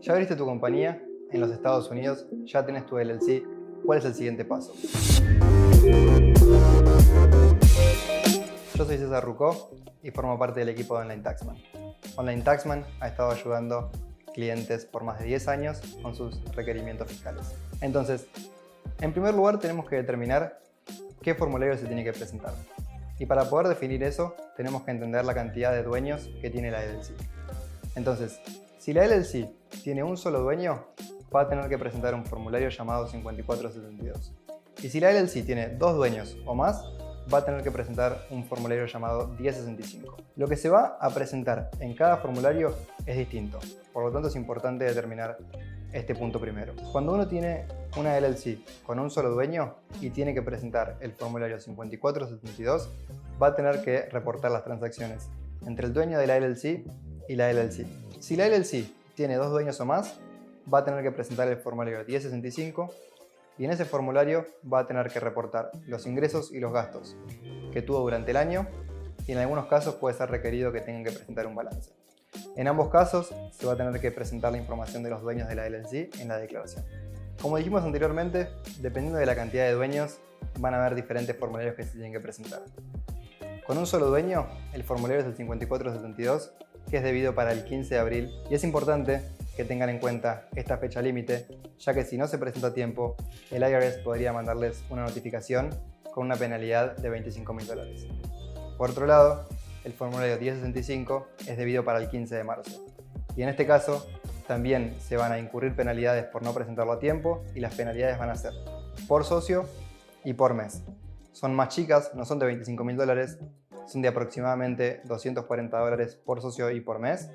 Ya abriste tu compañía en los Estados Unidos, ya tenés tu LLC. ¿Cuál es el siguiente paso? Yo soy César Rucó y formo parte del equipo de Online Taxman. Online Taxman ha estado ayudando clientes por más de 10 años con sus requerimientos fiscales. Entonces, en primer lugar tenemos que determinar qué formulario se tiene que presentar. Y para poder definir eso, tenemos que entender la cantidad de dueños que tiene la LLC. Entonces, si la LLC tiene un solo dueño, va a tener que presentar un formulario llamado 5472. Y si la LLC tiene dos dueños o más, va a tener que presentar un formulario llamado 1065. Lo que se va a presentar en cada formulario es distinto, por lo tanto es importante determinar este punto primero. Cuando uno tiene una LLC con un solo dueño y tiene que presentar el formulario 5472, va a tener que reportar las transacciones entre el dueño de la LLC y la LLC. Si la LLC tiene dos dueños o más, va a tener que presentar el formulario 1065 y en ese formulario va a tener que reportar los ingresos y los gastos que tuvo durante el año y en algunos casos puede ser requerido que tengan que presentar un balance. En ambos casos se va a tener que presentar la información de los dueños de la LLC en la declaración. Como dijimos anteriormente, dependiendo de la cantidad de dueños, van a haber diferentes formularios que se tienen que presentar. Con un solo dueño, el formulario es el 5472, que es debido para el 15 de abril, y es importante que tengan en cuenta esta fecha límite, ya que si no se presenta a tiempo, el IRS podría mandarles una notificación con una penalidad de $25.000. Por otro lado, el formulario 1065 es debido para el 15 de marzo, y en este caso también se van a incurrir penalidades por no presentarlo a tiempo, y las penalidades van a ser por socio y por mes. Son más chicas, no son de $25.000, son de aproximadamente $240 por socio y por mes,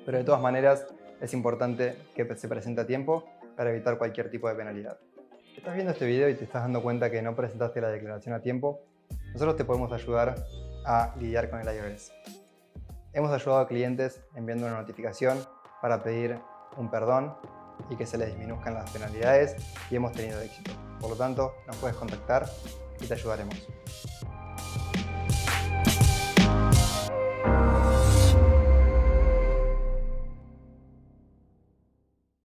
pero de todas maneras es importante que se presente a tiempo para evitar cualquier tipo de penalidad. Si estás viendo este video y te estás dando cuenta que no presentaste la declaración a tiempo, nosotros te podemos ayudar a lidiar con el IRS. Hemos ayudado a clientes enviando una notificación para pedir un perdón y que se les disminuzcan las penalidades y hemos tenido éxito. Por lo tanto, nos puedes contactar y te ayudaremos.